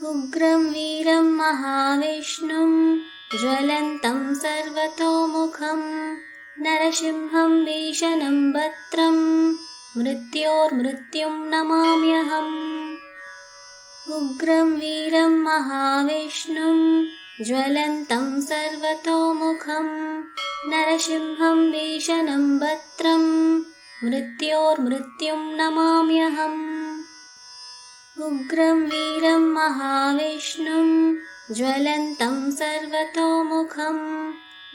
उग्रं वीरं महाविष्णुं ज्वलन्तं सर्वतोमुखं नरसिंहं भीषणं भद्रं मृत्योर्मृत्युं नमाम्यहम्। उग्रं वीरं महाविष्णुं ज्वलन्तं सर्वतोमुखं नरसिंहं भीषणं भद्रं मृत्योर्मृत्युं नमाम्यहम्। उग्रं वीरं महाविष्णुं ज्वलन्तं सर्वतोमुखं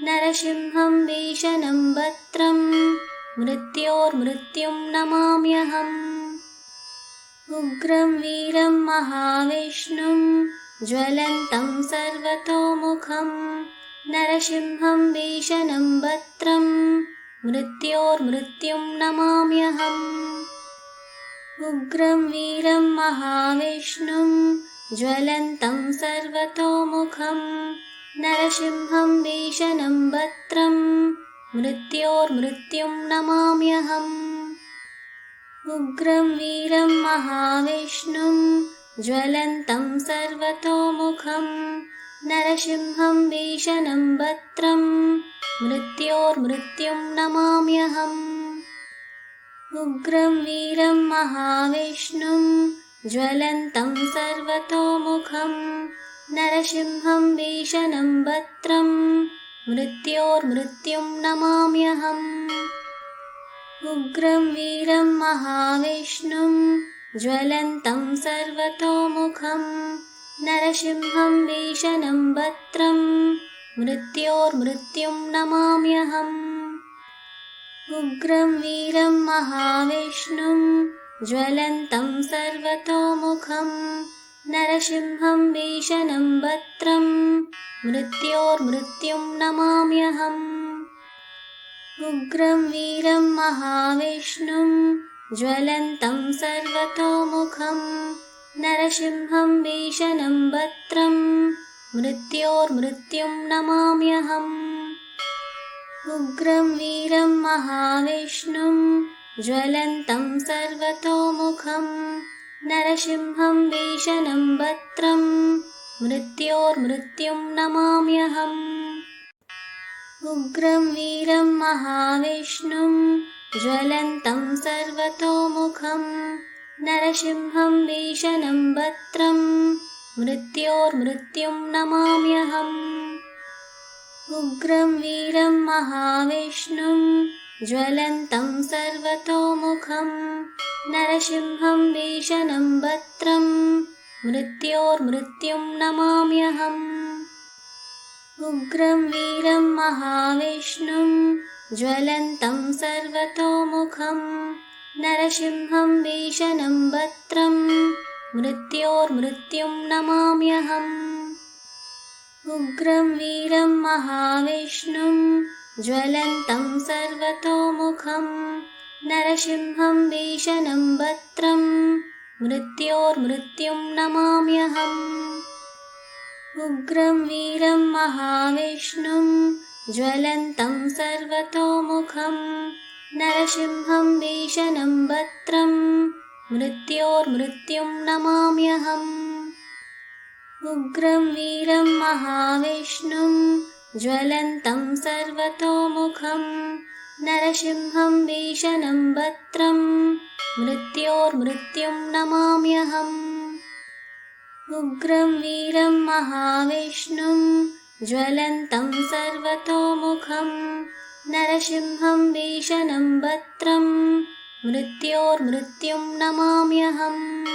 नरसिंहं भीषणं भद्रं मृत्योर्मृत्युं नमाम्यहम्। उग्रं वीरं महाविष्णुं ज्वलन्तं सर्वतोमुखं नरसिंहं भीषणं भद्रं मृत्योर्मृत्युं नमाम्यहम्। उग्रं वीरं महाविष्णुं ज्वलन्तं सर्वतोमुखं नरसिंहं भीषणं भद्रं मृत्योर्मृत्युं नमाम्यहम्। उग्रं वीरं महाविष्णुं ज्वलन्तं सर्वतोमुखं नरसिंहं भीषणं भद्रं मृत्योर्मृत्युं नमाम्यहम्। उग्रं वीरं महाविष्णुं ज्वलन्तं सर्वतोमुखं नरसिंहं भीषणं भद्रं मृत्योर्मृत्युं नमाम्यहम्। उग्रं वीरं महाविष्णुं ज्वलन्तं सर्वतोमुखं नरसिंहं भीषणं भद्रं मृत्योर्मृत्युं नमाम्यहम्। उग्रं वीरं महाविष्णुं ज्वलन्तं सर्वतोमुखं नरसिंहं भीषणं भद्रं मृत्योर्मृत्युं नमाम्यहम्। उग्रं वीरं महाविष्णुं ज्वलन्तं सर्वतोमुखं नरसिंहं भीषणं भद्रं मृत्योर्मृत्युं नमाम्यहम्। उग्रं वीरं महाविष्णुं ज्वलन्तं सर्वतोमुखं नरसिंहं भीषणं भद्रं मृत्योर्मृत्युं नमाम्यहम्। उग्रं वीरं महाविष्णुं ज्वलन्तं सर्वतोमुखं नरसिंहं भीषणं भद्रं मृत्योर्मृत्युं नमाम्यहम्। उग्रं वीरं महाविष्णुं ज्वलन्तं सर्वतोमुखं नरसिंहं भीषणं भद्रं मृत्योर्मृत्युं नमाम्यहम्। उग्रं वीरं महाविष्णुं ज्वलन्तं सर्वतोमुखं नरसिंहं भीषणं भद्रं मृत्योर्मृत्युं नमाम्यहम्। उग्रं वीरं महाविष्णुं ज्वलन्तं सर्वतोमुखं नरसिंहं भीषणं भद्रं मृत्योर्मृत्युं नमाम्यहम्। उग्रं वीरं महाविष्णुं ज्वलन्तं सर्वतोमुखं नरसिंहं भीषणं भद्रं मृत्योर्मृत्युं नमाम्यहम्। उग्रं वीरं महाविष्णुं ज्वलन्तं सर्वतोमुखं नरसिंहं भीषणं भद्रं मृत्योर्मृत्युं नमाम्यहम्। उग्रं वीरं महाविष्णुं ज्वलन्तं सर्वतोमुखं नरसिंहं भीषणं भद्रं मृत्योर्मृत्युं नमाम्यहम्।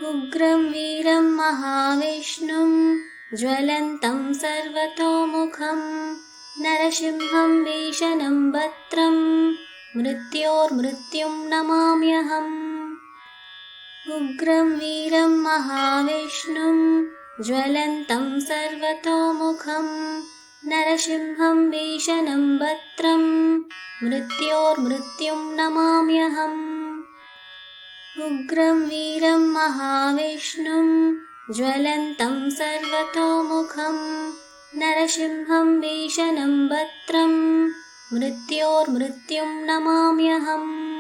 उग्रं वीरं महाविष्णुं ज्वलन्तं सर्वतोमुखं नरसिंहं भीषणं भद्रं मृत्योर्मृत्युं नमाम्यहम्। उग्रं वीरं महाविष्णुं ज्वलन्तं सर्वतोमुखं नरसिंहं भीषणं भद्रं मृत्योर्मृत्युं नमाम्यहम्। उग्रं वीरं महाविष्णुं ज्वलन्तं सर्वतोमुखं नरसिंहं भीषणं भद्रं मृत्योर्मृत्युं नमाम्यहम्।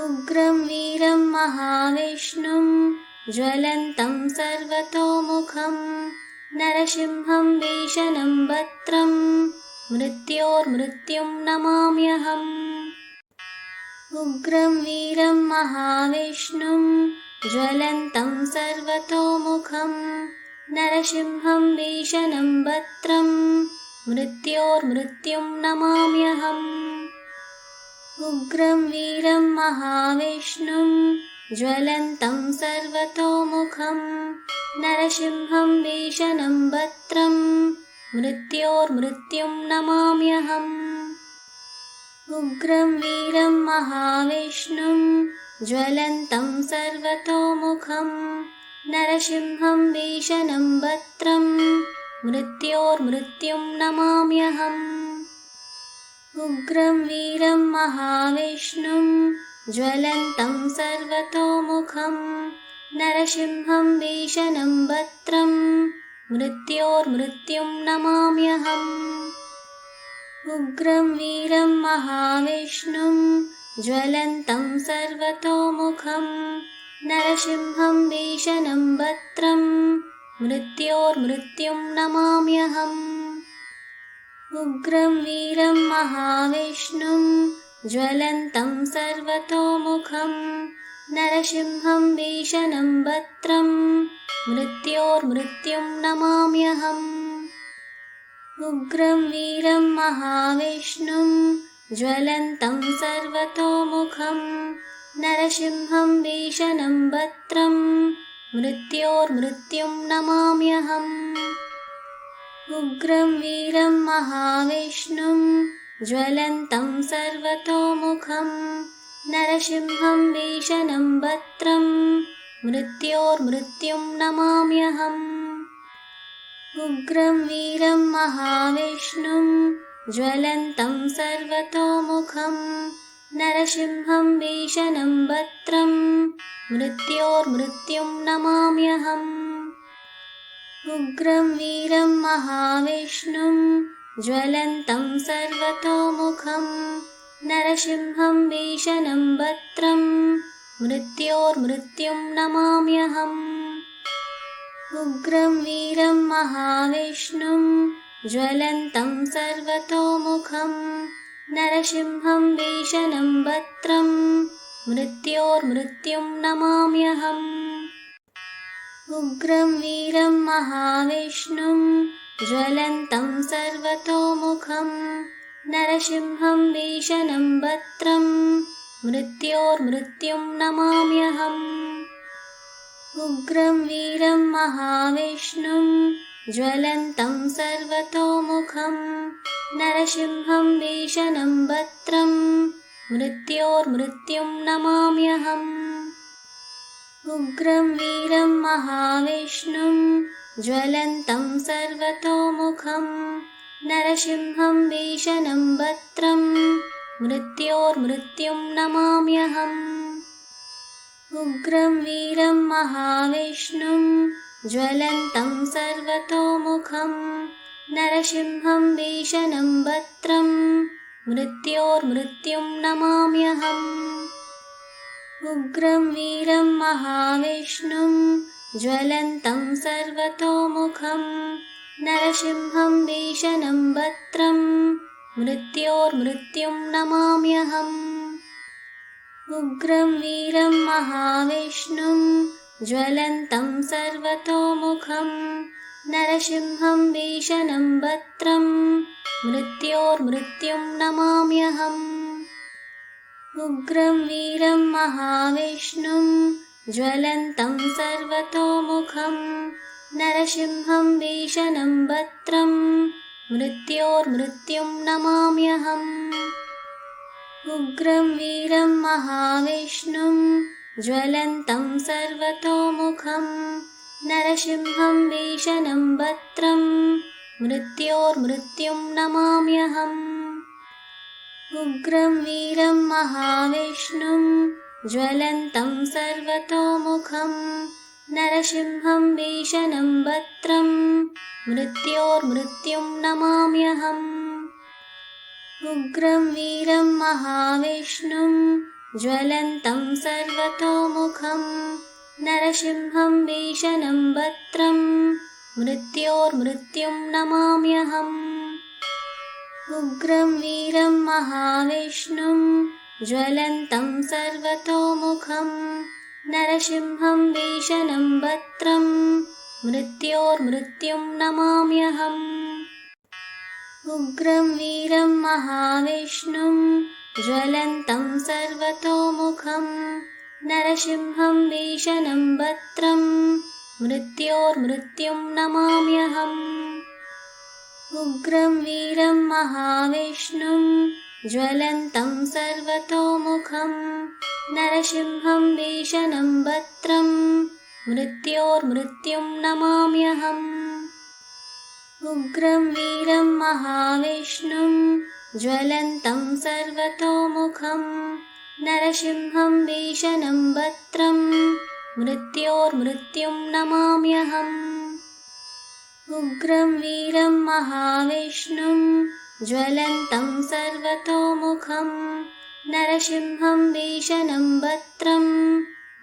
उग्रं वीरं महाविष्णुं ज्वलन्तं सर्वतोमुखं नरसिंहं भीषणं भद्रं मृत्योर्मृत्युं नमाम्यहम्। उग्रं वीरं महाविष्णुं ज्वलन्तं सर्वतोमुखं नरसिंहं भीषणं भद्रं मृत्योर्मृत्युं नमाम्यहम्। उग्रं वीरं महाविष्णुं ज्वलन्तं सर्वतोमुखं नरसिंहं भीषणं भद्रं मृत्योर्मृत्युं नमाम्यहम्। उग्रं वीरं महाविष्णुं ज्वलन्तं सर्वतोमुखं नरसिंहं भीषणं भद्रं मृत्योर्मृत्युं नमाम्यहम्। उग्रं वीरं महाविष्णुं ज्वलन्तं सर्वतोमुखं नरसिंहं भीषणं भद्रं मृत्योर्मृत्युं नमाम्यहम्। उग्रं वीरं महाविष्णुं ज्वलन्तं सर्वतोमुखं नरसिंहं भीषणं भद्रं मृत्योर्मृत्युं नमाम्यहम्। उग्रं वीरं महाविष्णुं ज्वलन्तं सर्वतोमुखं नरसिंहं भीषणं भद्रं मृत्योर्मृत्युं नमाम्यहम्। उग्रं वीरं महाविष्णुं ज्वलन्तं सर्वतोमुखं नरसिंहं भीषणं भद्रं मृत्योर्मृत्युं नमाम्यहम्। उग्रं वीरं महाविष्णुं ज्वलन्तं सर्वतोमुखं नरसिंहं भीषणं भद्रं मृत्योर्मृत्युं नमाम्यहम्। उग्रं वीरं महाविष्णुं ज्वलन्तं सर्वतोमुखं नरसिंहं भीषणं भद्रं मृत्योर्मृत्युं नमाम्यहम्। उग्रं वीरं महाविष्णुं ज्वलन्तं सर्वतोमुखं नरसिंहं भीषणं भद्रं मृत्योर्मृत्युं नमाम्यहम्। उग्रं वीरं महाविष्णुं ज्वलन्तं सर्वतोमुखं नरसिंहं भीषणं भद्रं मृत्योर्मृत्युं नमाम्यहम्। उग्रं वीरं महाविष्णुं ज्वलन्तं सर्वतोमुखं नरसिंहं भीषणं भद्रं मृत्योर्मृत्युं नमाम्यहम्। उग्रं वीरं महाविष्णुं ज्वलन्तं सर्वतोमुखं नरसिंहं भीषणं भद्रं मृत्योर्मृत्युं नमाम्यहम्। उग्रं वीरं महाविष्णुं ज्वलन्तं सर्वतोमुखं नरसिंहं भीषणं भद्रं मृत्योर्मृत्युं नमाम्यहम्। उग्रं वीरं महाविष्णुं ज्वलन्तं सर्वतोमुखं नरसिंहं भीषणं भद्रं मृत्योर्मृत्युं नमाम्यहम्। उग्रं वीरं महाविष्णुं ज्वलन्तं सर्वतोमुखं नरसिंहं भीषणं भद्रं मृत्योर्मृत्युं नमाम्यहम्। उग्रं वीरं महाविष्णुं ज्वलन्तं सर्वतोमुखं नरसिंहं भीषणं भद्रं मृत्योर्मृत्युं नमाम्यहम्। उग्रं वीरं महाविष्णुं ज्वलन्तं सर्वतोमुखं नरसिंहं भीषणं भद्रं मृत्योर्मृत्युं नमाम्यहम्। उग्रं वीरं महाविष्णुं ज्वलन्तं सर्वतोमुखं नरसिंहं भीषणं भद्रं मृत्योर्मृत्युं नमाम्यहम्। उग्रं वीरं महाविष्णुं ज्वलन्तं सर्वतोमुखं नरसिंहं भीषणं भद्रं मृत्योर्मृत्युं नमाम्यहम्। उग्रं वीरं महाविष्णुं ज्वलन्तं सर्वतोमुखं नरसिंहं भीषणं भद्रं मृत्योर्मृत्युं नमाम्यहम् उग्रं वीरं महाविष्णुं ज्वलन्तं सर्वतोमुखं नरसिंहं भीषणं भद्रं मृत्योर्मृत्युं नमाम्यहम् उग्रं वीरं महाविष्णुं ज्वलन्तं सर्वतोमुखं नरसिंहं भीषणं भद्रं मृत्योर्मृत्युं नमाम्यहम् उग्रं वीरं महाविष्णुं ज्वलन्तं सर्वतोमुखं नरसिंहं भीषणं भद्रं मृत्योर्मृत्युं नमाम्यहम् उग्रं वीरं महाविष्णुं ज्वलन्तं सर्वतोमुखं नरसिंहं भीषणं भद्रं मृत्योर्मृत्युं नमाम्यहम् उग्रं वीरं महाविष्णुं ज्वलन्तं सर्वतोमुखं नरसिंहं भीषणं भद्रं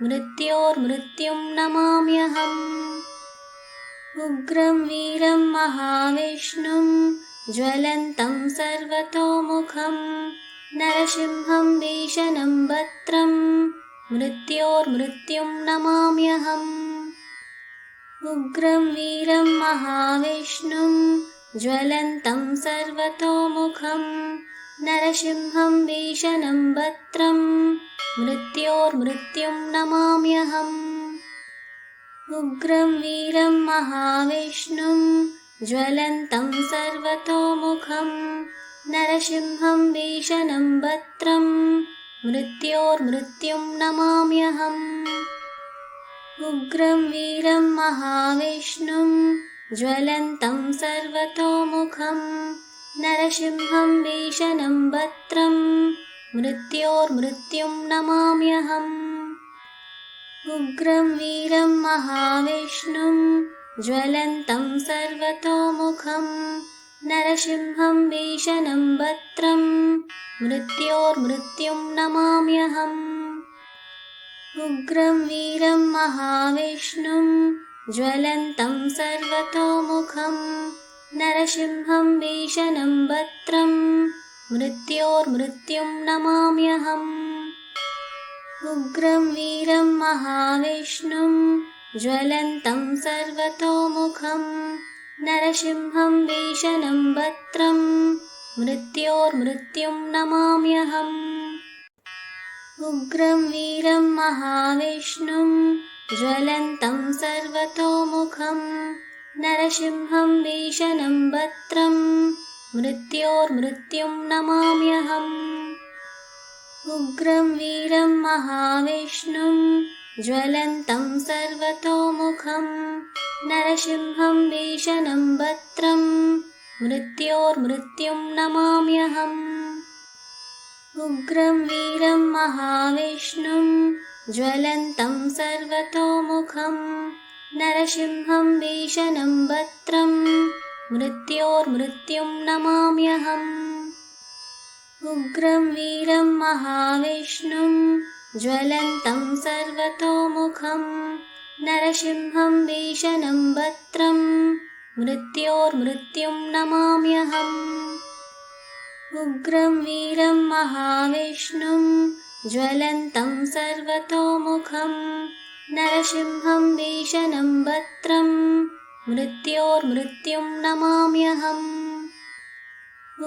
मृत्योर्मृत्युं नमाम्यहम् उग्रं वीरं महाविष्णुं ज्वलन्तं सर्वतोमुखं नरसिंहं भीषणं भद्रं मृत्योर्मृत्युं नमाम्यहम् उग्रं वीरं महाविष्णुं ज्वलन्तं सर्वतोमुखं नरसिंहं भीषणं भद्रं मृत्योर्मृत्युं नमाम्यहम् उग्रं वीरं महाविष्णुं ज्वलन्तं सर्वतोमुखं नरसिंहं भीषणं भद्रं मृत्योर्मृत्युं नमाम्यहम् उग्रं वीरं महाविष्णुं ज्वलन्तं सर्वतोमुखं नरसिंहं भीषणं भद्रं मृत्योर्मृत्युं नमाम्यहम् उग्रं वीरं महाविष्णुं ज्वलन्तं सर्वतोमुखं नरसिंहं भीषणं भद्रं मृत्योर्मृत्युं नमाम्यहम् उग्रं वीरं महाविष्णुं ज्वलन्तं सर्वतोमुखं नरसिंहं भीषणं भद्रं मृत्योर्मृत्युं नमाम्यहम् उग्रं वीरं महाविष्णुं ज्वलन्तं सर्वतोमुखं नरसिंहं भीषणं भद्रं मृत्योर्मृत्युं नमाम्यहम् उग्रं वीरं महाविष्णुं ज्वलन्तं सर्वतोमुखं नरसिंहं भीषणं भद्रं मृत्योर्मृत्युं नमाम्यहम् उग्रं वीरं महाविष्णुं ज्वलन्तं सर्वतोमुखं नरसिंहं भीषणं भद्रं मृत्योर्मृत्युं नमाम्यहम् उग्रं वीरं महाविष्णुं ज्वलन्तं सर्वतोमुखं नरसिंहं भीषणं भद्रं मृत्योर्मृत्युं नमाम्यहम् उग्रं वीरं महाविष्णुं ज्वलन्तं सर्वतोमुखं नरसिंहं भीषणं भद्रं मृत्योर्मृत्युं नमाम्यहम् उग्रं वीरं महाविष्णुं ज्वलन्तं सर्वतोमुखं नरसिंहं भीषणं भद्रं मृत्योर्मृत्युं नमाम्यहम्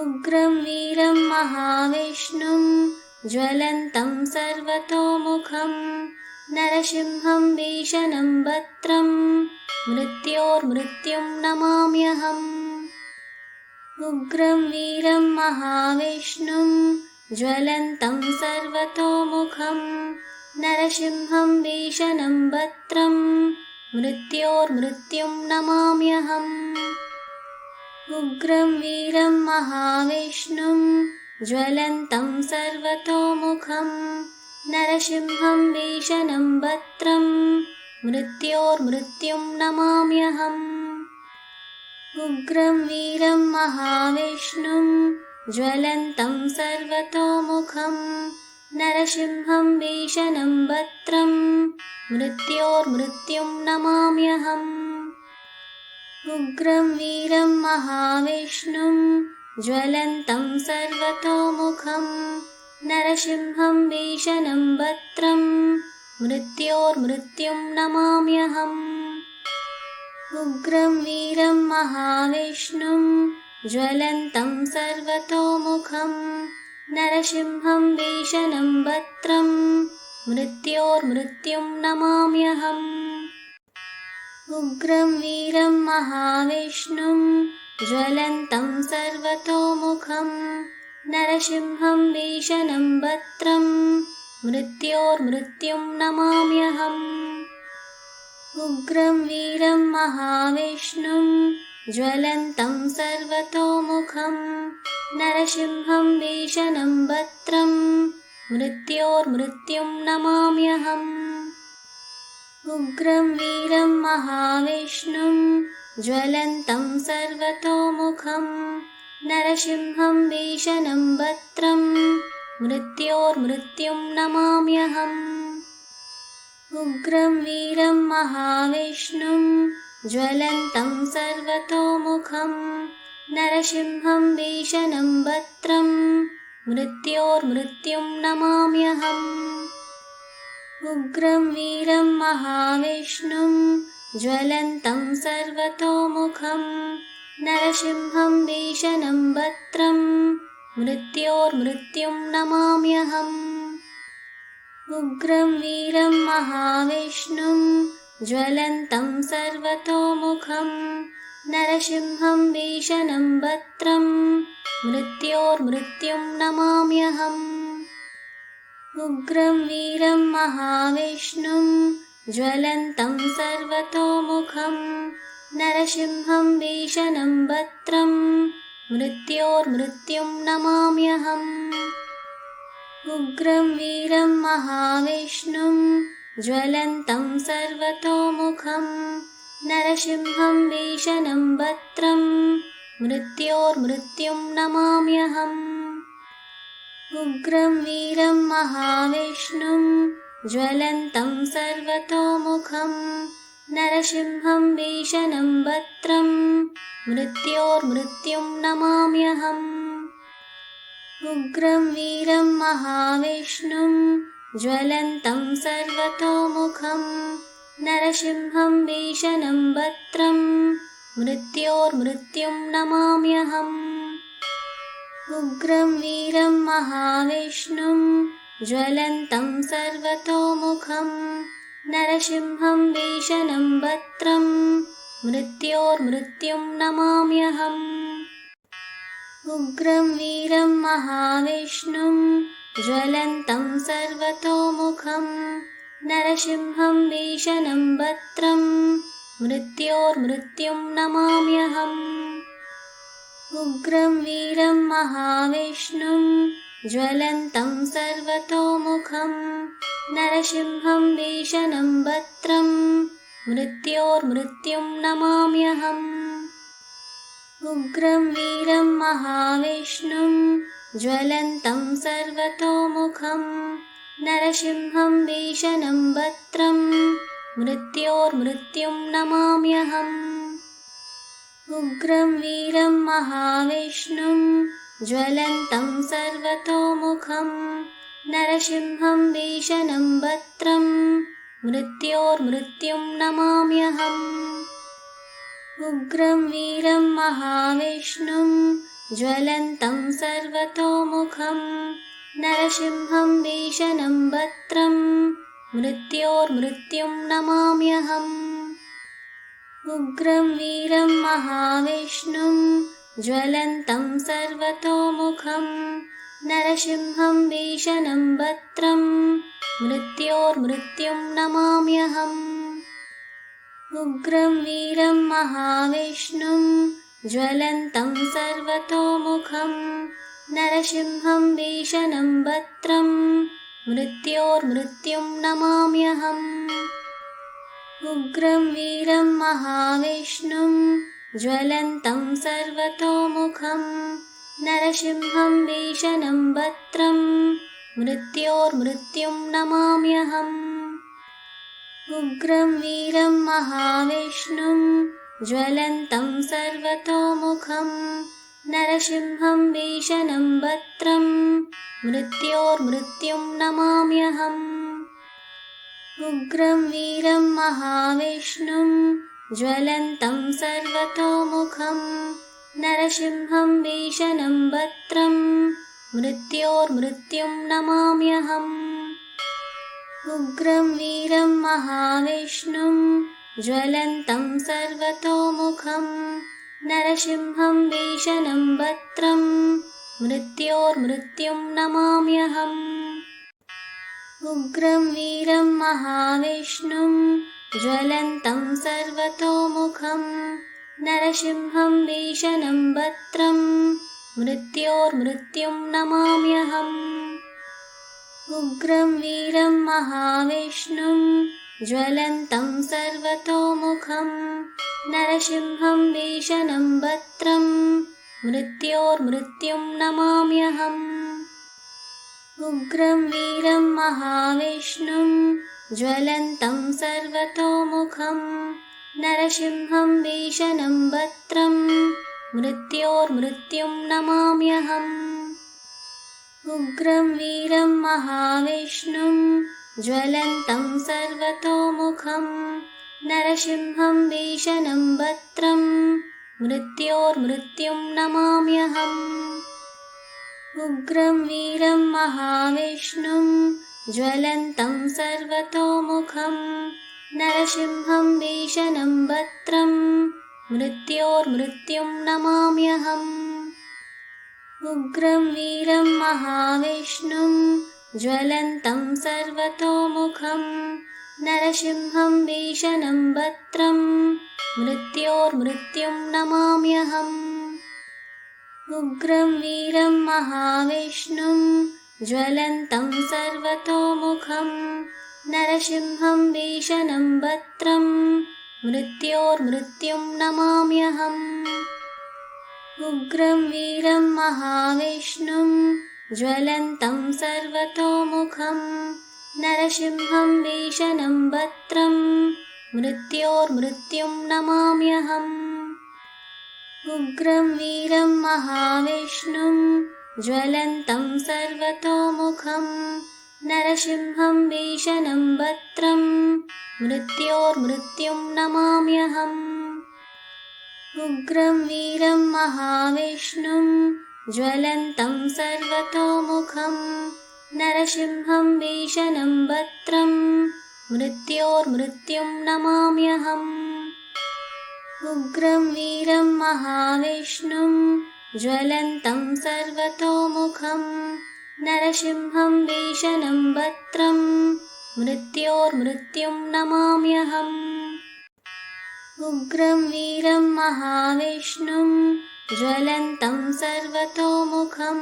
उग्रं वीरं महाविष्णुं ज्वलन्तं सर्वतोमुखं नरसिंहं भीषणं भद्रं मृत्योर्मृत्युं नमाम्यहम् उग्रं वीरं महाविष्णुं ज्वलन्तं सर्वतोमुखं नरसिंहं भीषणं भद्रं मृत्योर्मृत्युं नमाम्यहम् उग्रं वीरं महाविष्णुं ज्वलन्तं सर्वतोमुखं नरसिंहं भीषणं भद्रं मृत्योर्मृत्युं नमाम्यहम् उग्रं वीरं महाविष्णुं ज्वलन्तं सर्वतोमुखं नरसिंहं भीषणं भद्रं मृत्योर्मृत्युं नमाम्यहम् उग्रं वीरं महाविष्णुं ज्वलन्तं सर्वतोमुखं नरसिंहं भीषणं भद्रं मृत्योर्मृत्युं नमाम्यहम् उग्रं वीरं महाविष्णुं ज्वलन्तं सर्वतोमुखं नरसिंहं भीषणं भद्रं मृत्योर्मृत्युं नमाम्यहम् उग्रं वीरं महाविष्णुं ज्वलन्तं सर्वतोमुखं नरसिंहं भीषणं भद्रं मृत्योर्मृत्युं नमाम्यहम् उग्रं वीरं महाविष्णुं ज्वलन्तं सर्वतोमुखं नरसिंहं भीषणं भद्रं मृत्योर्मृत्युं नमाम्यहम् उग्रं वीरं महाविष्णुं ज्वलन्तं सर्वतोमुखं नरसिंहं भीषणं भद्रं मृत्योर्मृत्युं नमाम्यहम् उग्रं वीरं महाविष्णुं ज्वलन्तं सर्वतोमुखं नरसिंहं भीषणं भद्रं मृत्योर्मृत्युं नमाम्यहम् उग्रं वीरं महाविष्णुं ज्वलन्तं सर्वतोमुखं नरसिंहं भीषणं भद्रं मृत्योर्मृत्युं नमाम्यहम् उग्रं वीरं महाविष्णुं ज्वलन्तं सर्वतोमुखं नरसिंहं भीषणं भद्रं मृत्योर्मृत्युं नमाम्यहम् उग्रं वीरं महाविष्णुं ज्वलन्तं सर्वतोमुखं नरसिंहं भीषणं भद्रं मृत्योर्मृत्युं नमाम्यहम् उग्रं वीरं महाविष्णुं ज्वलन्तं सर्वतोमुखं नरसिंहं भीषणं भद्रं मृत्योर्मृत्युं नमाम्यहम् उग्रं वीरं महाविष्णुं ज्वलन्तं सर्वतोमुखं नरसिंहं भीषणं भद्रं मृत्योर्मृत्युं नमाम्यहम् उग्रं वीरं महाविष्णुं ज्वलन्तं सर्वतोमुखं नरसिंहं भीषणं भद्रं मृत्योर्मृत्युं नमाम्यहम् उग्रं वीरं महाविष्णुं ज्वलन्तं सर्वतोमुखं नरसिंहं भीषणं भद्रं मृत्योर्मृत्युं नमाम्यहम् उग्रं वीरं महाविष्णुं ज्वलन्तं सर्वतोमुखं नरसिंहं भीषणं भद्रं मृत्योर्मृत्युं नमाम्यहम् उग्रं वीरं महाविष्णुं ज्वलन्तं सर्वतोमुखं नरसिंहं भीषणं भद्रं मृत्योर्मृत्युं नमाम्यहम् उग्रं वीरं महाविष्णुं ज्वलन्तं सर्वतोमुखं नरसिंहं भीषणं भद्रं मृत्योर्मृत्युं नमाम्यहम् उग्रं वीरं महाविष्णुं ज्वलन्तं सर्वतोमुखं नरसिंहं भीषणं भद्रं मृत्योर्मृत्युं नमाम्यहम् उग्रं वीरं महाविष्णुं ज्वलन्तं सर्वतोमुखं नरसिंहं भीषणं भद्रं मृत्योर्मृत्युं नमाम्यहम् उग्रं वीरं महाविष्णुं ज्वलन्तं सर्वतोमुखं नरसिंहं भीषणं भद्रं मृत्योर्मृत्युं नमाम्यहम् उग्रं वीरं महाविष्णुं ज्वलन्तं सर्वतोमुखं नरसिंहं भीषणं भद्रं मृत्योर्मृत्युं नमाम्यहम् उग्रं वीरं महाविष्णुं ज्वलन्तं सर्वतोमुखं नरसिंहं भीषणं भद्रं मृत्योर्मृत्युं नमाम्यहम्। उग्रं वीरं महाविष्णुं ज्वलन्तं सर्वतोमुखं नरसिंहं भीषणं भद्रं मृत्योर्मृत्युं नमाम्यहम्। उग्रं वीरं महाविष्णुं ज्वलन्तं सर्वतोमुखं नरसिंहं भीषणं भद्रं मृत्योर्मृत्युं नमाम्यहम्। उग्रं वीरं महाविष्णुं ज्वलन्तं सर्वतोमुखं नरसिंहं भीषणं भद्रं मृत्योर्मृत्युं नमाम्यहम्। उग्रं वीरं महाविष्णुं ज्वलन्तं सर्वतोमुखं नरसिंहं भीषणं भद्रं मृत्योर्मृत्युं नमाम्यहम्। उग्रं वीरं महाविष्णुं ज्वलन्तं सर्वतोमुखं नरसिंहं भीषणं भद्रं मृत्योर्मृत्युं नमाम्यहम्। उग्रं वीरं महाविष्णुं ज्वलन्तं सर्वतोमुखं नरसिंहं भीषणं भद्रं मृत्योर्मृत्युं नमाम्यहम्। उग्रं वीरं महाविष्णुं ज्वलन्तं सर्वतोमुखं नरसिंहं भीषणं भद्रं मृत्योर्मृत्युं नमाम्यहम्। उग्रं वीरं महाविष्णुं ज्वलन्तं सर्वतोमुखं नरसिंहं भीषणं भद्रं मृत्योर्मृत्युं नमाम्यहम्। उग्रं वीरं महाविष्णुं ज्वलन्तं सर्वतोमुखं नरसिंहं भीषणं भद्रं मृत्योर्मृत्युं नमाम्यहम्। उग्रं वीरं महाविष्णुं ज्वलन्तं सर्वतोमुखं नरसिंहं भीषणं भद्रं मृत्योर्मृत्युं नमाम्यहम्। उग्रं वीरं महाविष्णुं ज्वलन्तं सर्वतोमुखं नरसिंहं भीषणं भद्रं मृत्योर्मृत्युं नमाम्यहम्। उग्रं वीरं महाविष्णुं ज्वलन्तं सर्वतोमुखं नरसिंहं भीषणं भद्रं मृत्योर्मृत्युं नमाम्यहम्। उग्रं वीरं महाविष्णुं ज्वलन्तं सर्वतोमुखं नरसिंहं भीषणं भद्रं मृत्योर्मृत्युं नमाम्यहम्। उग्रं वीरं महाविष्णुं ज्वलन्तं सर्वतोमुखं नरसिंहं भीषणं भद्रं मृत्योर्मृत्युं नमाम्यहम्। उग्रं वीरं महाविष्णुं ज्वलन्तं सर्वतोमुखं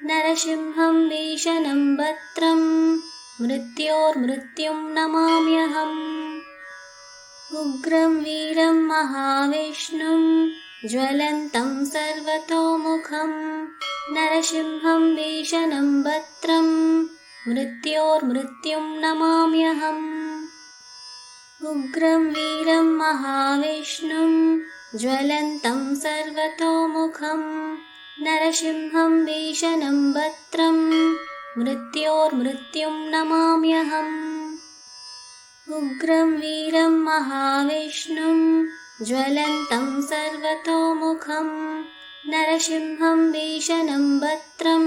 नरसिंहं भीषणं भद्रं मृत्योर्मृत्युं नमाम्यहम्। उग्रं वीरं महाविष्णुं ज्वलन्तं सर्वतोमुखं नरसिंहं भीषणं भद्रं मृत्योर्मृत्युं नमाम्यहम्। उग्रं वीरं महाविष्णुं ज्वलन्तं सर्वतोमुखं नरसिंहं भीषणं भद्रं मृत्योर्मृत्युं नमाम्यहम्। उग्रं वीरं महाविष्णुं ज्वलन्तं सर्वतोमुखं नरसिंहं भीषणं भद्रं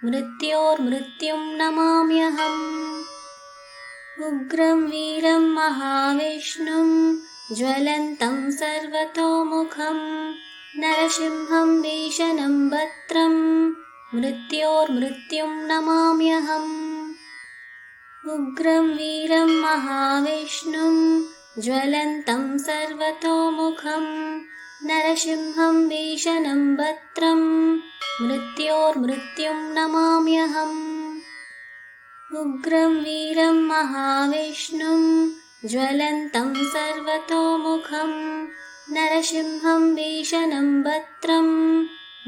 मृत्योर्मृत्युं नमाम्यहम्। उग्रं वीरं महाविष्णुं ज्वलन्तं सर्वतोमुखं नरसिंहं भीषणं भद्रं मृत्योर्मृत्युं नमाम्यहम्। उग्रं वीरं महाविष्णुं ज्वलन्तं सर्वतोमुखं नरसिंहं भीषणं भद्रं मृत्योर्मृत्युं नमाम्यहम्। उग्रं वीरं महाविष्णुं ज्वलन्तं सर्वतोमुखं नरसिंहं भीषणं भद्रं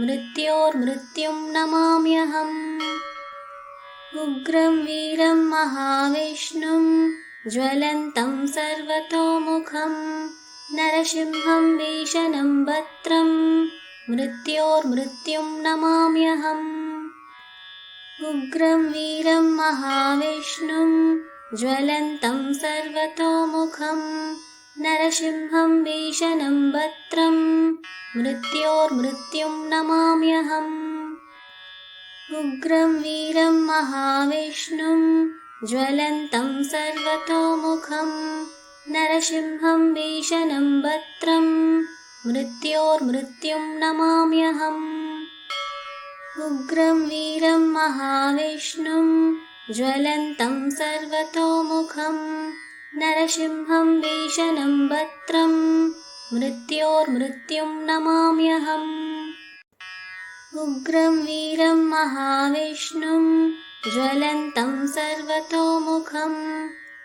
मृत्योर्मृत्युं नमाम्यहम्। उग्रं वीरं महाविष्णुं ज्वलन्तं सर्वतोमुखं नरसिंहं भीषणं भद्रं मृत्योर्मृत्युं नमाम्यहम् उग्रं वीरं महाविष्णुं ज्वलन्तं सर्वतोमुखं नरसिंहं भीषणं भद्रं मृत्योर्मृत्युं नमाम्यहम् उग्रं वीरं महाविष्णुं ज्वलन्तं सर्वतोमुखं नरसिंहं भीषणं भद्रं मृत्योर्मृत्युं नमाम्यहम् उग्रं वीरं महाविष्णुं ज्वलन्तं सर्वतोमुखं नरसिंहं भीषणं भद्रं मृत्योर्मृत्युं नमाम्यहम् उग्रं वीरं महाविष्णुं ज्वलन्तं सर्वतोमुखं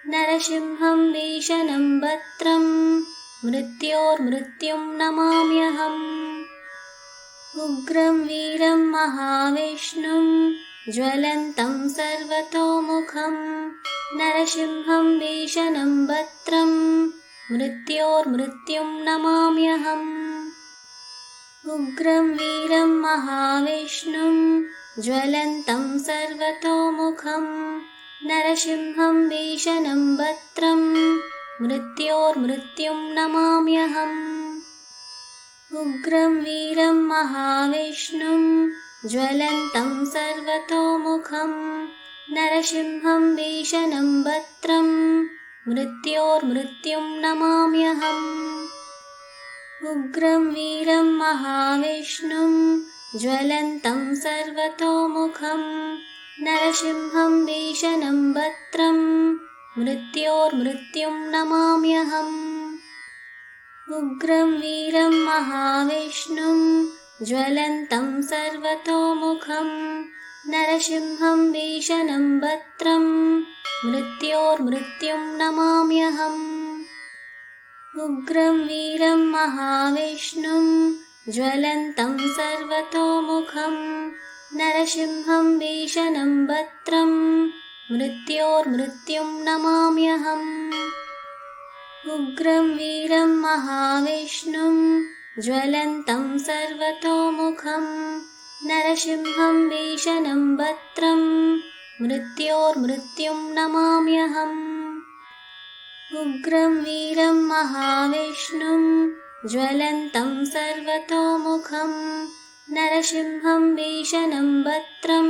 नरसिंहं भीषणं भद्रं मृत्योर्मृत्युं नमाम्यहम् उग्रं वीरं महाविष्णुं ज्वलन्तं सर्वतोमुखं नरसिंहं भीषणं भद्रं मृत्योर्मृत्युं नमाम्यहम् उग्रं वीरं महाविष्णुं ज्वलन्तं सर्वतोमुखं नरसिंहं भीषणं भद्रं मृत्योर्मृत्युं नमाम्यहम् उग्रं वीरं महाविष्णुं ज्वलन्तं सर्वतोमुखं नरसिंहं भीषणं भद्रं मृत्योर्मृत्युं नमाम्यहम् उग्रं वीरं महाविष्णुं ज्वलन्तं सर्वतोमुखं नरसिंहं भीषणं भद्रं मृत्योर्मृत्युं नमाम्यहम् उग्रं वीरं महाविष्णुं ज्वलन्तं सर्वतोमुखं नरसिंहं भीषणं भद्रं मृत्योर्मृत्युं नमाम्यहम् उग्रं वीरं महाविष्णुं ज्वलन्तं सर्वतोमुखं नरसिंहं भीषणं भद्रं मृत्योर्मृत्युं नमाम्यहम् उग्रं वीरं महाविष्णुं ज्वलन्तं सर्वतोमुखं नरसिंहं भीषणं भद्रं मृत्योर्मृत्युं नमाम्यहम् उग्रं वीरं महाविष्णुं ज्वलन्तं सर्वतोमुखं नरसिंहं भीषणं भद्रं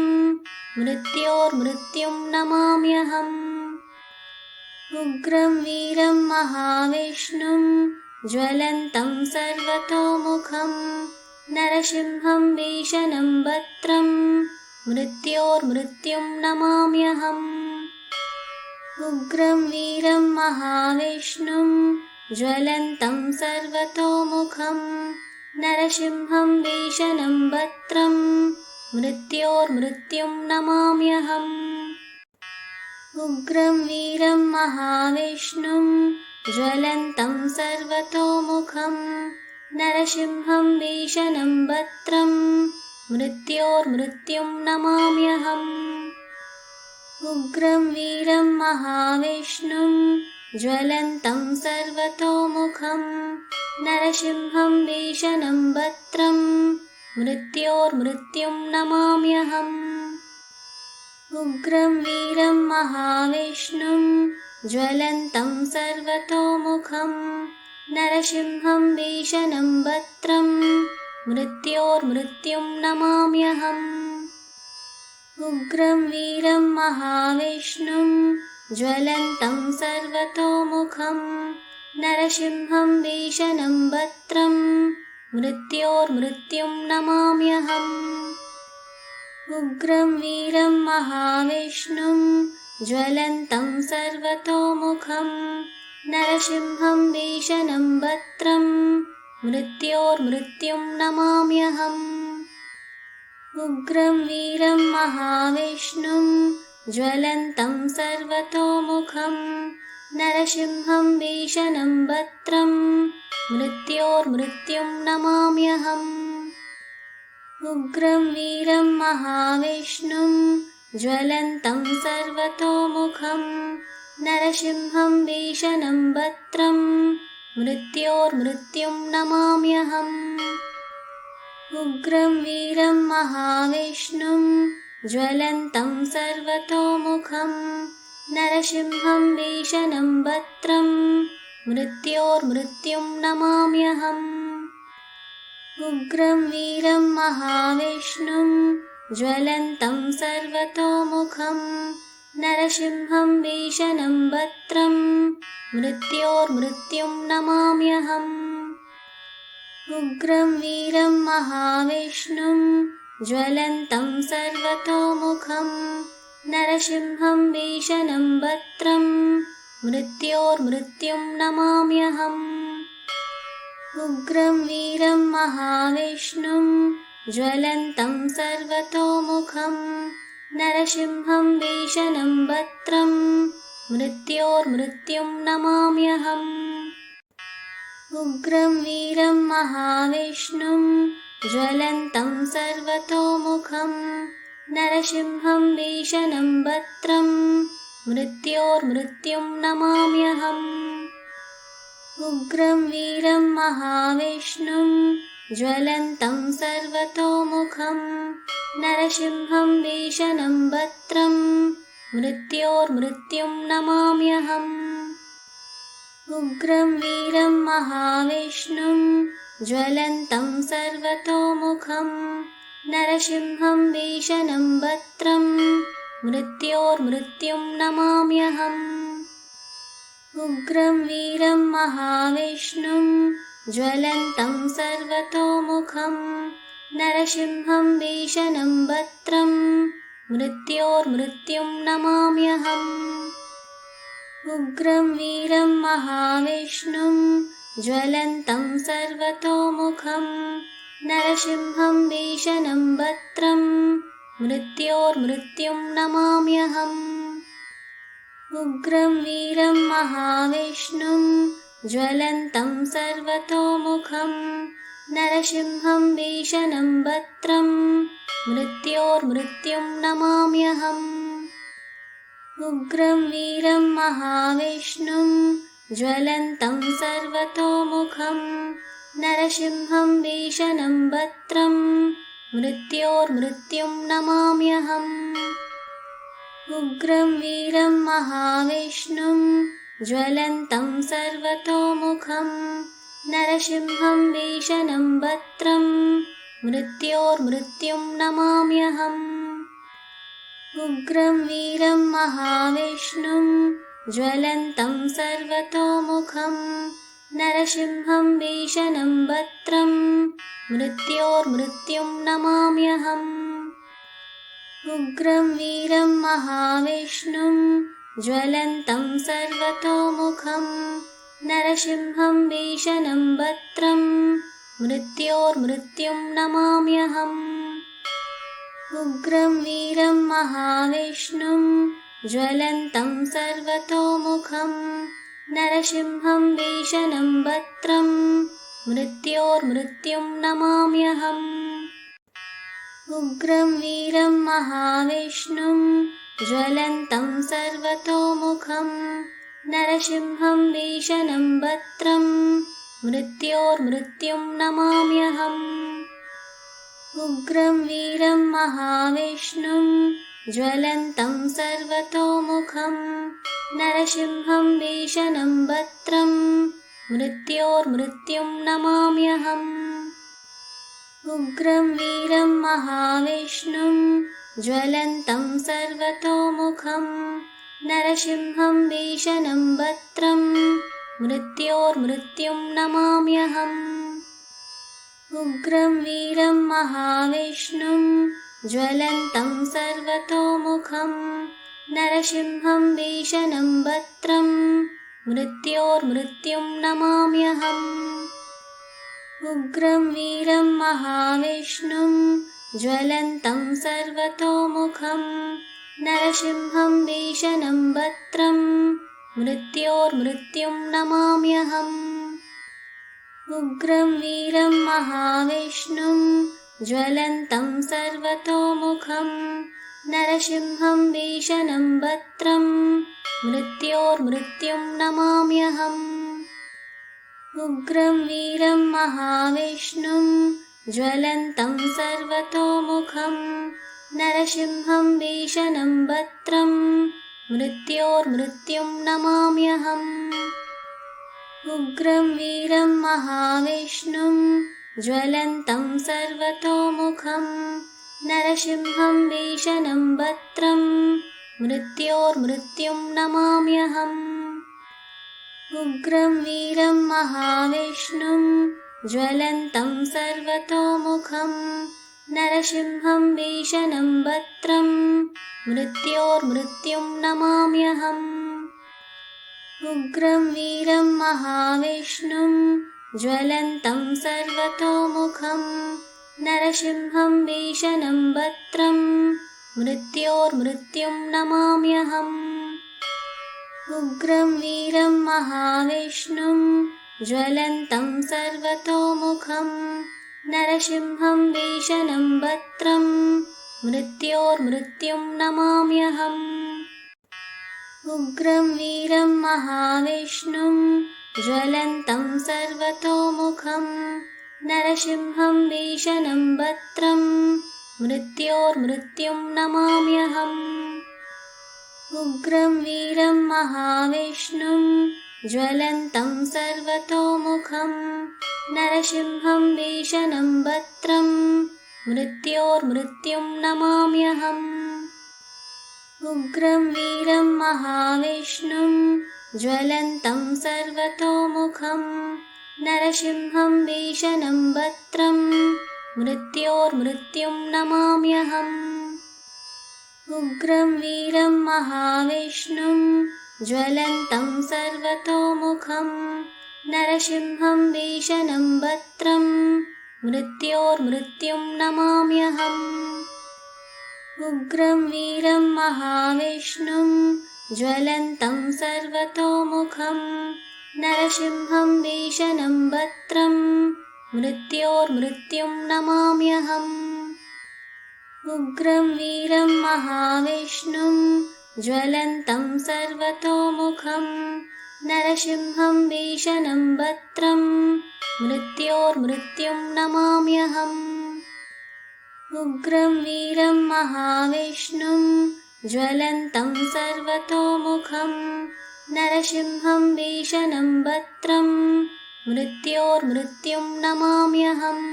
मृत्योर्मृत्युं नमाम्यहम् उग्रं वीरं महाविष्णुं ज्वलन्तं सर्वतोमुखं नरसिंहं भीषणं भद्रं मृत्योर्मृत्युं नमाम्यहम् उग्रं वीरं महाविष्णुं ज्वलन्तं सर्वतोमुखं नरसिंहं भीषणं भद्रं मृत्योर्मृत्युं नमाम्यहम् उग्रं वीरं महाविष्णुं ज्वलन्तं सर्वतोमुखं नरसिंहं भीषणं भद्रं मृत्योर्मृत्युं नमाम्यहम् उग्रं वीरं महाविष्णुं ज्वलन्तं सर्वतोमुखं नरसिंहं भीषणं भद्रं मृत्योर्मृत्युं नमाम्यहम् उग्रं वीरं महाविष्णुं ज्वलन्तं सर्वतोमुखं नरसिंहं भीषणं भद्रं मृत्योर्मृत्युं नमाम्यहम् उग्रं वीरं महाविष्णुं ज्वलन्तं सर्वतोमुखं नरसिंहं भीषणं भद्रं मृत्योर्मृत्युं नमाम्यहम् उग्रं वीरं महाविष्णुं ज्वलन्तं सर्वतोमुखं नरसिंहं भीषणं भद्रं मृत्योर्मृत्युं नमाम्यहम् उग्रं वीरं महाविष्णुं ज्वलन्तं सर्वतोमुखं नरसिंहं भीषणं भद्रं मृत्योर्मृत्युं नमाम्यहम् उग्रं वीरं महाविष्णुं ज्वलन्तं सर्वतोमुखं नरसिंहं भीषणं भद्रं मृत्योर्मृत्युं नमाम्यहम्। उग्रं वीरं महाविष्णुं ज्वलन्तं सर्वतोमुखं नरसिंहं भीषणं भद्रं मृत्योर्मृत्युं नमाम्यहम्। उग्रं वीरं महाविष्णुं ज्वलन्तं सर्वतोमुखं नरसिंहं भीषणं भद्रं मृत्योर्मृत्युं नमाम्यहम्। उग्रं वीरं महाविष्णुं ज्वलन्तं सर्वतोमुखं नरसिंहं भीषणं भद्रं मृत्योर्मृत्युं नमाम्यहम्। उग्रं वीरं महाविष्णुं ज्वलन्तं सर्वतोमुखं नरसिंहं भीषणं भद्रं मृत्योर्मृत्युं नमाम्यहम्। उग्रं वीरं महाविष्णुं ज्वलन्तं सर्वतोमुखं नरसिंहं भीषणं भद्रं मृत्योर्मृत्युं नमाम्यहम्। उग्रं वीरं महाविष्णुं ज्वलन्तं सर्वतोमुखं नरसिंहं भीषणं भद्रं मृत्योर्मृत्युं नमाम्यहम्। उग्रं वीरं महाविष्णुं ज्वलन्तं सर्वतोमुखं नरसिंहं भीषणं भद्रं मृत्योर्मृत्युं नमाम्यहम्। उग्रं वीरं महाविष्णुं ज्वलन्तं सर्वतोमुखं नरसिंहं भीषणं भद्रं मृत्योर्मृत्युं नमाम्यहम्। उग्रं वीरं महाविष्णुं ज्वलन्तं सर्वतोमुखं नरसिंहं भीषणं भद्रं मृत्योर्मृत्युं नमाम्यहम्। उग्रं वीरं महाविष्णुं ज्वलन्तं सर्वतोमुखं नरसिंहं भीषणं भद्रं मृत्योर्मृत्युं नमाम्यहम्। उग्रं वीरं महाविष्णुं ज्वलन्तं सर्वतोमुखं नरसिंहं भीषणं भद्रं मृत्योर्मृत्युं नमाम्यहम्। उग्रं वीरं महाविष्णुं ज्वलन्तं सर्वतोमुखं नरसिंहं भीषणं भद्रं मृत्योर्मृत्युं नमाम्यहम्। उग्रं वीरं महाविष्णुं ज्वलन्तं सर्वतोमुखं नरसिंहं भीषणं भद्रं मृत्योर्मृत्युं नमाम्यहम्। उग्रं वीरं महाविष्णुं ज्वलन्तं सर्वतोमुखं नरसिंहं भीषणं भद्रं मृत्योर्मृत्युं नमाम्यहम्। उग्रं वीरं महाविष्णुं ज्वलन्तं सर्वतोमुखं नरसिंहं भीषणं भद्रं मृत्योर्मृत्युं नमाम्यहम्। उग्रं वीरं महाविष्णुं ज्वलन्तं सर्वतोमुखं नरसिंहं भीषणं भद्रं मृत्योर्मृत्युं नमाम्यहम्। उग्रं वीरं महाविष्णुं ज्वलन्तं सर्वतोमुखं नरसिंहं भीषणं भद्रं मृत्योर्मृत्युं नमाम्यहम्। उग्रं वीरं महाविष्णुं ज्वलन्तं सर्वतोमुखं नरसिंहं भीषणं भद्रं मृत्योर्मृत्युं नमाम्यहम्। उग्रं वीरं महाविष्णुं ज्वलन्तं सर्वतोमुखं नरसिंहं भीषणं भद्रं मृत्योर्मृत्युं नमाम्यहम्। उग्रं वीरं महाविष्णुं ज्वलन्तं सर्वतोमुखं नरसिंहं भीषणं भद्रं मृत्योर्मृत्युं नमाम्यहम्। उग्रं वीरं महाविष्णुं ज्वलन्तं सर्वतोमुखं नरसिंहं भीषणं भद्रं मृत्योर्मृत्युं नमाम्यहम् उग्रं वीरं महाविष्णुं ज्वलन्तं सर्वतोमुखं नरसिंहं भीषणं भद्रं मृत्योर्मृत्युं नमाम्यहम् उग्रं वीरं महाविष्णुं ज्वलन्तं सर्वतोमुखं नरसिंहं भीषणं भद्रं मृत्योर्मृत्युं नमाम्यहम् उग्रं वीरं महाविष्णुं ज्वलन्तं सर्वतोमुखं नरसिंहं भीषणं भद्रं मृत्योर्मृत्युं नमाम्यहम् उग्रं वीरं महाविष्णुं ज्वलन्तं सर्वतोमुखं नरसिंहं भीषणं भद्रं मृत्योर्मृत्युं नमाम्यहम् उग्रं वीरं महाविष्णुं ज्वलन्तं सर्वतोमुखं नरसिंहं भीषणं भद्रं मृत्योर्मृत्युं नमाम्यहम् उग्रं वीरं महाविष्णुं ज्वलन्तं सर्वतोमुखं नरसिंहं भीषणं भद्रं मृत्योर्मृत्युं नमाम्यहम् उग्रं वीरं महाविष्णुं ज्वलन्तं सर्वतोमुखं नरसिंहं भीषणं भद्रं मृत्योर्मृत्युं नमाम्यहम् उग्रं वीरं महाविष्णुं ज्वलन्तं सर्वतोमुखं नरसिंहं भीषणं भद्रं मृत्योर्मृत्युं नमाम्यहम् उग्रं वीरं महाविष्णुं ज्वलन्तं सर्वतोमुखं नरसिंहं भीषणं भद्रं मृत्योर्मृत्युं नमाम्यहम् उग्रं वीरं महाविष्णुं ज्वलन्तं सर्वतोमुखं नरसिंहं भीषणं भद्रं मृत्योर्मृत्युं नमाम्यहम् उग्रं वीरं महाविष्णुं ज्वलन्तं सर्वतोमुखं नरसिंहं भीषणं भद्रं मृत्योर्मृत्युं नमाम्यहम् उग्रं वीरं महाविष्णुं ज्वलन्तं सर्वतोमुखं नरसिंहं भीषणं भद्रं मृत्योर्मृत्युं नमाम्यहम्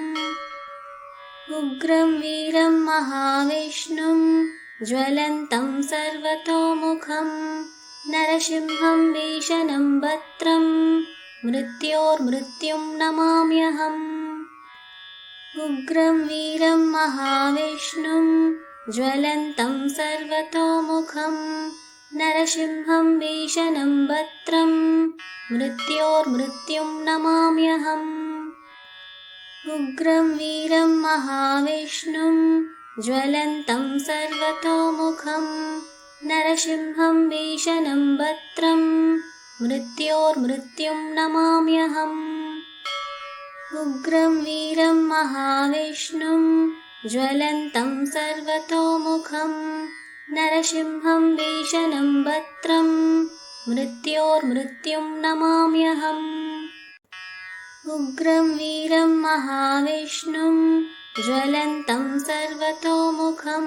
उग्रं वीरं महाविष्णुं ज्वलन्तं सर्वतोमुखं नरसिंहं भीषणं भद्रं मृत्योर्मृत्युं नमाम्यहम् उग्रं वीरं महाविष्णुं ज्वलन्तं सर्वतोमुखं नरसिंहं भीषणं भद्रं मृत्योर्मृत्युं नमाम्यहम् उग्रं वीरं महाविष्णुं ज्वलन्तं सर्वतोमुखं नरसिंहं भीषणं भद्रं मृत्योर्मृत्युं नमाम्यहम् उग्रं वीरं महाविष्णुं ज्वलन्तं सर्वतोमुखं नरसिंहं भीषणं भद्रं मृत्योर्मृत्युं नमाम्यहम् उग्रं वीरं महाविष्णुं ज्वलन्तं सर्वतोमुखं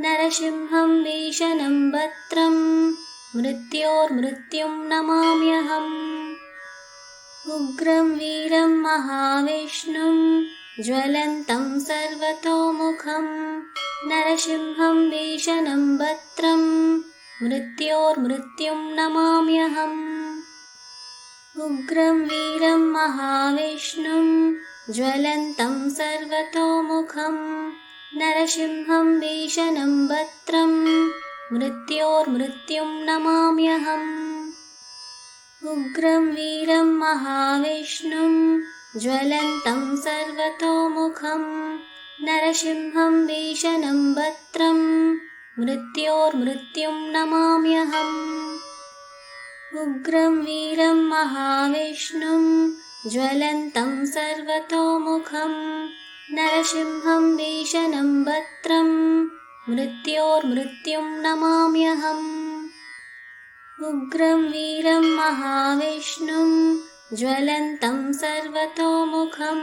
नरसिंहं भीषणं भद्रं मृत्योर्मृत्युं नमाम्यहम् उग्रं वीरं महाविष्णुं ज्वलन्तं सर्वतोमुखं नरसिंहं भीषणं भद्रं मृत्योर्मृत्युं नमाम्यहम् उग्रं वीरं महाविष्णुं ज्वलन्तं सर्वतोमुखं नरसिंहं भीषणं भद्रं मृत्योर्मृत्युं नमाम्यहम् उग्रं वीरं महाविष्णुं ज्वलन्तं सर्वतोमुखं नरसिंहं भीषणं भद्रं मृत्योर्मृत्युं नमाम्यहम् उग्रं वीरं महाविष्णुं ज्वलन्तं सर्वतोमुखं नरसिंहं भीषणं भद्रं मृत्योर्मृत्युं नमाम्यहम्। उग्रं वीरं महाविष्णुं ज्वलन्तं सर्वतोमुखं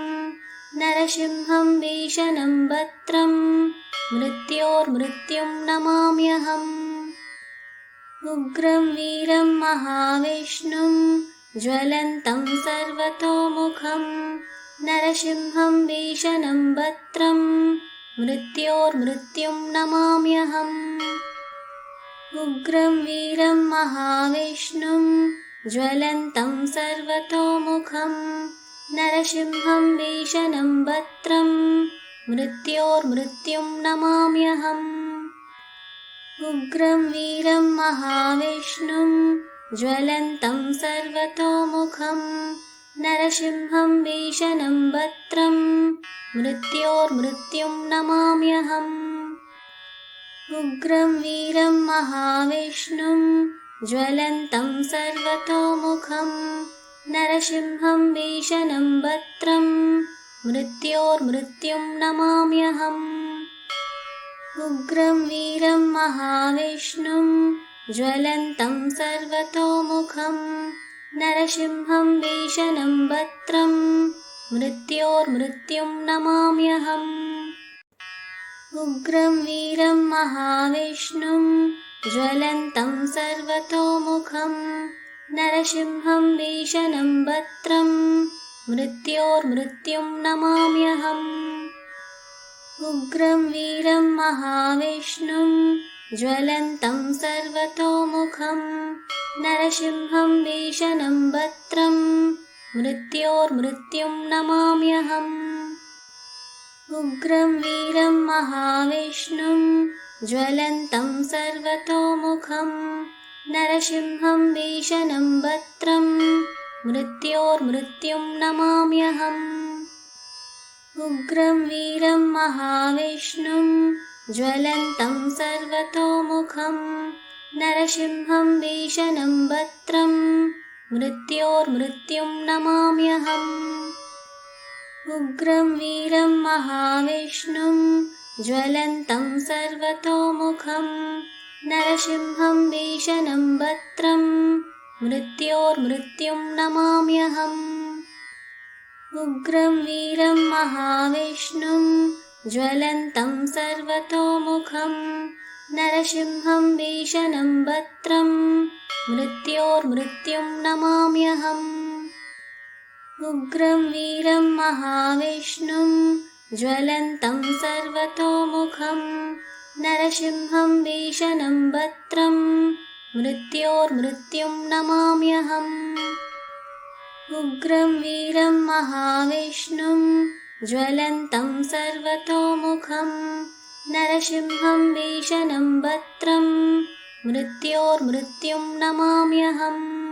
नरसिंहं भीषणं भद्रं मृत्योर्मृत्युं नमाम्यहम्। उग्रं वीरं महाविष्णुं ज्वलन्तं सर्वतोमुखं नरसिंहं भीषणं भद्रं मृत्योर्मृत्युं नमाम्यहम्। उग्रं वीरं महाविष्णुं ज्वलन्तं सर्वतोमुखं नरसिंहं भीषणं भद्रं मृत्योर्मृत्युं नमाम्यहम्। उग्रं वीरं महाविष्णुं ज्वलन्तं सर्वतोमुखं नरसिंहं भीषणं भद्रं मृत्योर्मृत्युं नमाम्यहम्। उग्रं वीरं महाविष्णुं ज्वलन्तं सर्वतोमुखं नरसिंहं भीषणं भद्रं मृत्योर्मृत्युं नमाम्यहम्। उग्रं वीरं महाविष्णुं ज्वलन्तं सर्वतोमुखं नरसिंहं भीषणं भद्रं मृत्योर्मृत्युं नमाम्यहम्। उग्रं वीरं महाविष्णुं ज्वलन्तं सर्वतोमुखं नरसिंहं भीषणं भद्रं मृत्योर्मृत्युं नमाम्यहम्। उग्रं वीरं महाविष्णुं ज्वलन्तं सर्वतोमुखं नरसिंहं भीषणं भद्रं मृत्योर्मृत्युं नमाम्यहम्। उग्रं वीरं महाविष्णुं ज्वलन्तं सर्वतोमुखं नरसिंहं भीषणं भद्रं मृत्योर्मृत्युं नमाम्यहम्। उग्रं वीरं महाविष्णुं ज्वलन्तं सर्वतोमुखं नरसिंहं भीषणं भद्रं मृत्योर्मृत्युं नमाम्यहम्। उग्रं वीरं महाविष्णुं ज्वलन्तं सर्वतोमुखं नरसिंहं भीषणं भद्रं मृत्योर्मृत्युं नमाम्यहम्। उग्रं वीरं महाविष्णुं ज्वलन्तं सर्वतोमुखं नरसिंहं भीषणं भद्रं मृत्योर्मृत्युं नमाम्यहम्। उग्रं वीरं महाविष्णुं ज्वलन्तं सर्वतोमुखं नरसिंहं भीषणं भद्रं मृत्योर्मृत्युं नमाम्यहम्। उग्रं वीरं महाविष्णुं ज्वलन्तं सर्वतोमुखं नरसिंहं भीषणं भद्रं मृत्योर्मृत्युं नमाम्यहम्।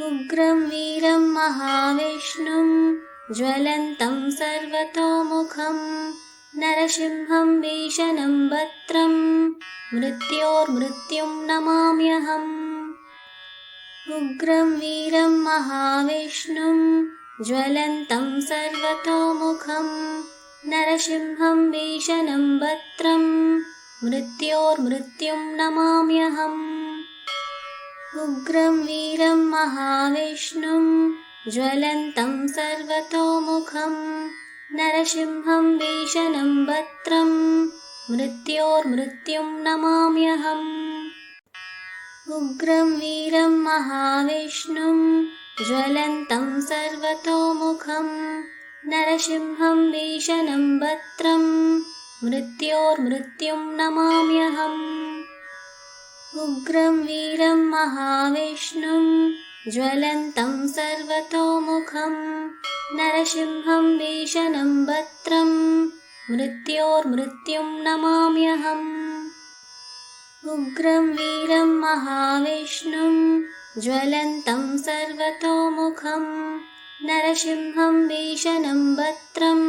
उग्रं वीरं महाविष्णुं ज्वलन्तं सर्वतोमुखं नरसिंहं भीषणं भद्रं मृत्योर्मृत्युं नमाम्यहम्। उग्रं वीरं महाविष्णुं ज्वलन्तं सर्वतोमुखं नरसिंहं भीषणं भद्रं मृत्योर्मृत्युं नमाम्यहम्। उग्रं वीरं महाविष्णुं ज्वलन्तं सर्वतोमुखं नरसिंहं भीषणं भद्रं मृत्योर्मृत्युं नमाम्यहम्। उग्रं वीरं महाविष्णुं ज्वलन्तं सर्वतोमुखं नरसिंहं भीषणं भद्रं मृत्योर्मृत्युं नमाम्यहम्। उग्रं वीरं महाविष्णुं ज्वलन्तं सर्वतोमुखं नरसिंहं भीषणं भद्रं मृत्योर्मृत्युं नमाम्यहम्। उग्रं वीरं महाविष्णुं ज्वलन्तं सर्वतोमुखं नरसिंहं भीषणं भद्रं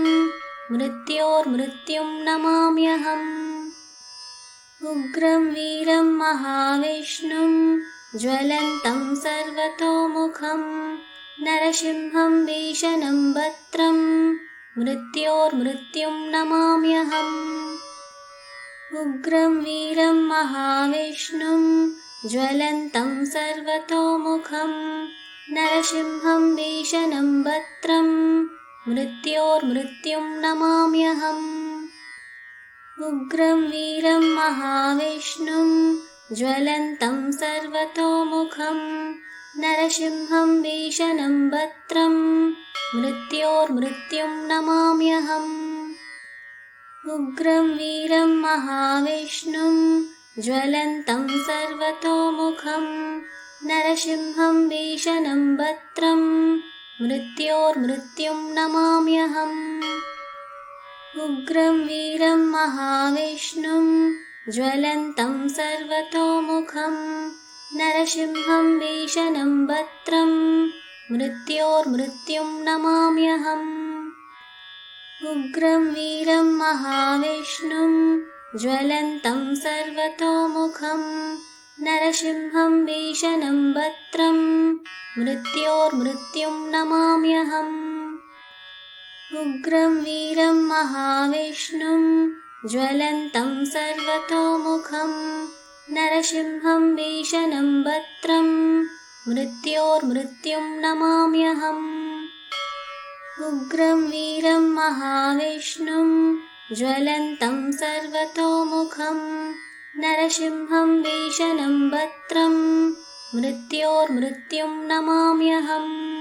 मृत्योर्मृत्युं नमाम्यहम्। उग्रं वीरं महाविष्णुं ज्वलन्तं सर्वतोमुखं नरसिंहं भीषणं भद्रं मृत्योर्मृत्युं नमाम्यहम्। उग्रं वीरं महाविष्णुं ज्वलन्तं सर्वतोमुखं नरसिंहं भीषणं भद्रं मृत्योर्मृत्युं नमाम्यहम्। उग्रं वीरं महाविष्णुं ज्वलन्तं सर्वतोमुखं नरसिंहं भीषणं भद्रं मृत्योर्मृत्युं नमाम्यहम्। उग्रं वीरं महाविष्णुं ज्वलन्तं सर्वतोमुखं नरसिंहं भीषणं भद्रं मृत्योर्मृत्युं नमाम्यहम्। उग्रं वीरं महाविष्णुं ज्वलन्तं सर्वतोमुखं नरसिंहं भीषणं भद्रं मृत्योर्मृत्युं नमाम्यहम्। उग्रं वीरं महाविष्णुं ज्वलन्तं सर्वतोमुखं नरसिंहं भीषणं भद्रं मृत्योर्मृत्युं नमाम्यहम्। उग्रं वीरं महाविष्णुं ज्वलन्तं सर्वतोमुखं नरसिंहं भीषणं भद्रं मृत्योर्मृत्युं नमाम्यहम्। उग्रं वीरं महाविष्णुं ज्वलन्तं सर्वतोमुखं नरसिंहं भीषणं भद्रं मृत्योर्मृत्युं नमाम्यहम्।